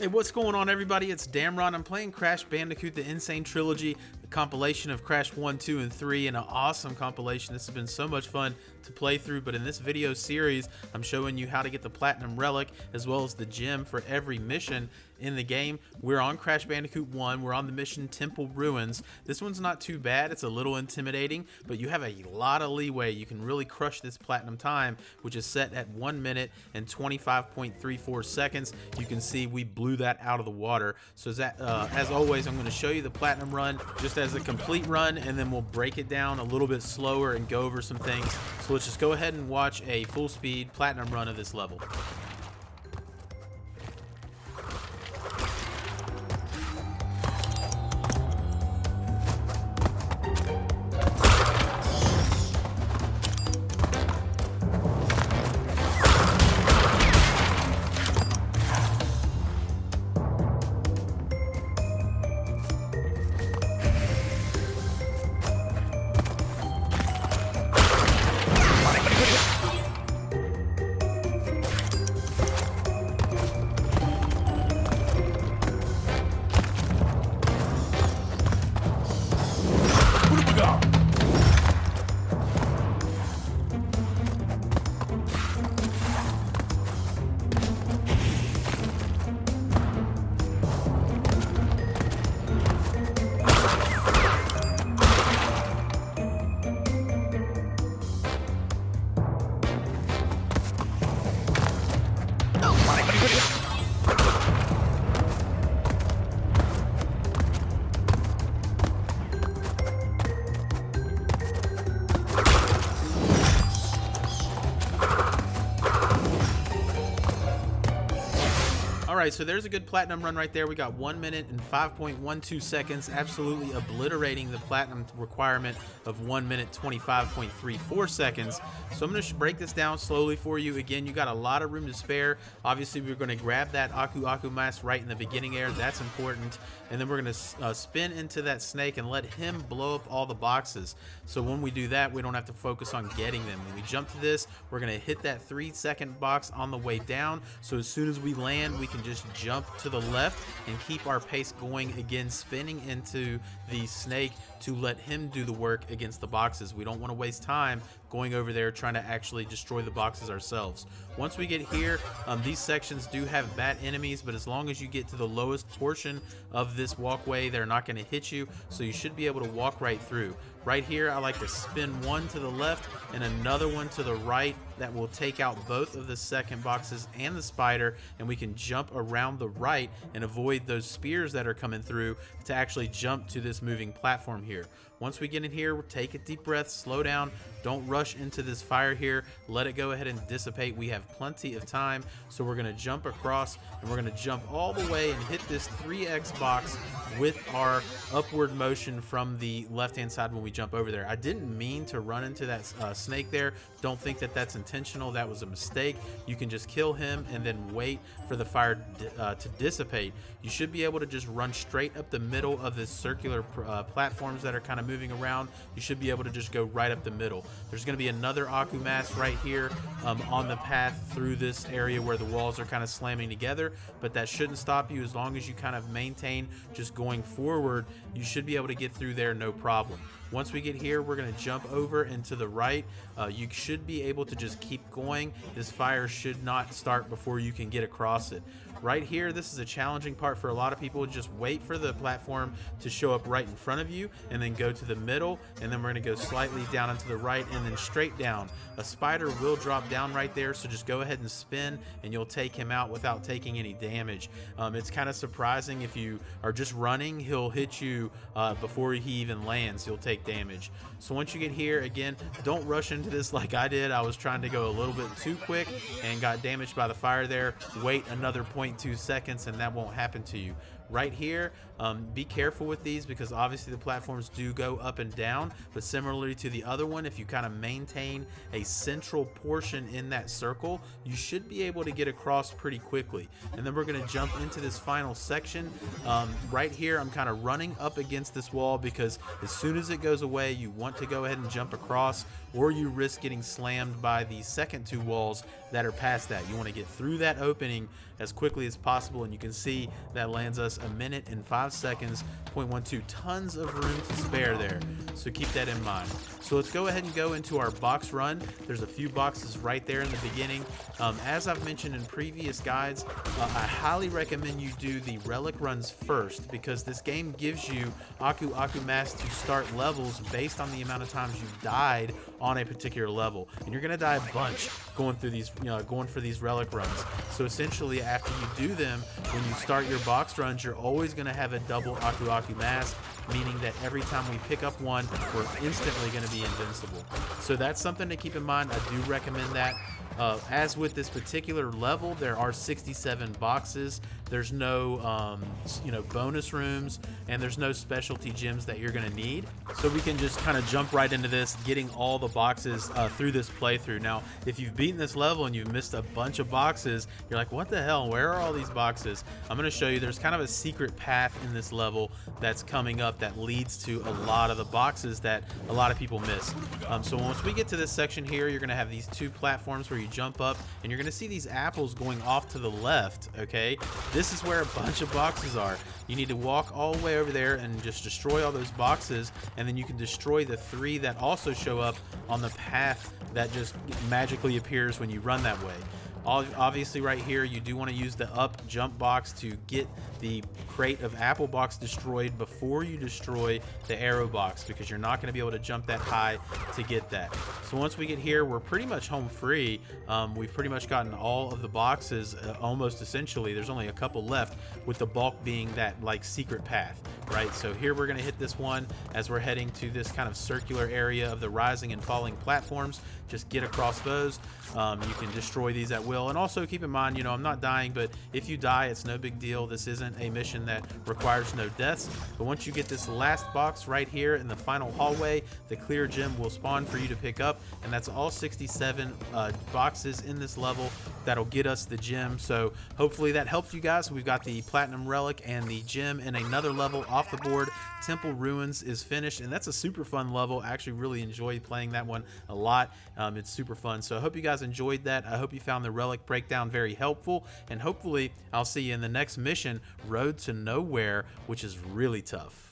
Hey, what's going on, everybody? It's Damron. I'm playing Crash Bandicoot the N'Sane Trilogy, the compilation of Crash 1, 2, and 3, and an awesome compilation. This has been so much fun to play through, but in this video series, I'm showing you how to get the Platinum Relic, as well as the gem for every mission in the game. We're on Crash Bandicoot 1. We're on the mission Temple Ruins. This one's not too bad. It's a little intimidating, but you have a lot of leeway. You can really crush this platinum time, which is set at 1 minute and 25.34 seconds. You can see we blew that out of the water. So as always, I'm going to show you the platinum run just as a complete run, and then we'll break it down a little bit slower and go over some things. So let's just go ahead and watch a full speed platinum run of this level. Alright, so there's a good platinum run right there. We got 1 minute and 5.12 seconds, absolutely obliterating the platinum requirement of 1 minute 25.34 seconds. So I'm going to break this down slowly for you. Again, you got a lot of room to spare. Obviously, we're going to grab that Aku Aku mask right in the beginning there. That's important. And then we're going to spin into that snake and let him blow up all the boxes. So when we do that, we don't have to focus on getting them. When we jump to this, we're going to hit that 3-second box on the way down. So as soon as we land, we can just jump to the left and keep our pace going, again spinning into the snake to let him do the work against the boxes. We don't want to waste time going over there trying to actually destroy the boxes ourselves. Once we get here, these sections do have bad enemies, but as long as you get to the lowest portion of this walkway, they're not going to hit you, so you should be able to walk right through. Right here, I like to spin one to the left and another one to the right. That will take out both of the second boxes and the spider, and we can jump around the right and avoid those spears that are coming through to actually jump to this moving platform here. Once we get in here, we'll take a deep breath, slow down, don't rush into this fire here, let it go ahead and dissipate. We have plenty of time, so we're going to jump across and we're going to jump all the way and hit this 3x box with our upward motion from the left hand side when we jump over there. I didn't mean to run into that snake there. Don't think that that's intentional. That was a mistake. You can just kill him and then wait for the fire to dissipate. You should be able to just run straight up the middle of this circular platforms that are kind of moving around. You should be able to just go right up the middle. There's going to be another Aku mask right here on the path through this area where the walls are kind of slamming together, but that shouldn't stop you. As long as you kind of maintain just going forward, you should be able to get through there no problem. Once we get here, we're going to jump over and to the right. You should be able to just keep going. This fire should not start before you can get across it. Right here, this is a challenging part for a lot of people. Just wait for the platform to show up right in front of you and then go to the middle, and then we're going to go slightly down and to the right and then straight down. A spider will drop down right there, so just go ahead and spin and you'll take him out without taking any damage. It's kind of surprising. If you are just running, he'll hit you before he even lands. You'll take damage. So once you get here, again, don't rush into this like I did. I was trying to go a little bit too quick and got damaged by the fire there. Wait another 0.2 seconds and that won't happen to you. right here. Be careful with these because obviously the platforms do go up and down, but similarly to the other one, if you kind of maintain a central portion in that circle, you should be able to get across pretty quickly. And then we're going to jump into this final section. Right here, I'm kind of running up against this wall because as soon as it goes away, you want to go ahead and jump across, or you risk getting slammed by the second two walls that are past that. You want to get through that opening as quickly as possible, and you can see that lands us 1 minute and 5 seconds, 0.12, tons of room to spare there, so keep that in mind. So let's go ahead and go into our box run. There's a few boxes right there in the beginning. As I've mentioned in previous guides, I highly recommend you do the relic runs first because this game gives you Aku Aku Mass to start levels based on the amount of times you've died on a particular level, and you're gonna die a bunch going through these, going for these relic runs. So essentially, after you do them, when you start your box runs, you're always gonna have a double Aku Aku Mass, meaning that every time we pick up one, we're instantly going to be invincible. So that's something to keep in mind. I do recommend that. As with this particular level, there are 67 boxes. There's no, bonus rooms, and there's no specialty gems that you're going to need. So we can just kind of jump right into this, getting all the boxes through this playthrough. Now, if you've beaten this level and you've missed a bunch of boxes, you're like, what the hell? Where are all these boxes? I'm going to show you. There's kind of a secret path in this level that's coming up that leads to a lot of the boxes that a lot of people miss. So once we get to this section here, you're going to have these two platforms where you jump up, and you're going to see these apples going off to the left. Okay, this is where a bunch of boxes are. You need to walk all the way over there and just destroy all those boxes, and then you can destroy the 3 that also show up on the path that just magically appears when you run that way. Obviously right here, you do want to use the up jump box to get the crate of apple box destroyed before you destroy the arrow box, because you're not going to be able to jump that high to get that. So once we get here, we're pretty much home free. We've pretty much gotten all of the boxes, almost essentially. There's only a couple left, with the bulk being that like secret path, right? So here we're going to hit this one as we're heading to this kind of circular area of the rising and falling platforms. Just get across those. You can destroy these at will, and also keep in mind, I'm not dying, but if you die, it's no big deal. This isn't a mission that requires no deaths. But once you get this last box right here in the final hallway, the clear gem will spawn for you to pick up, and that's all 67 boxes in this level that'll get us the gem. So hopefully that helped you guys. We've got the platinum relic and the gem in another level off the board. Temple Ruins is finished, and that's a super fun level. I actually really enjoyed playing that one a lot. It's super fun. So I hope you guys enjoyed that. I hope you found the relic breakdown very helpful, and hopefully I'll see you in the next mission, Road to Nowhere, which is really tough.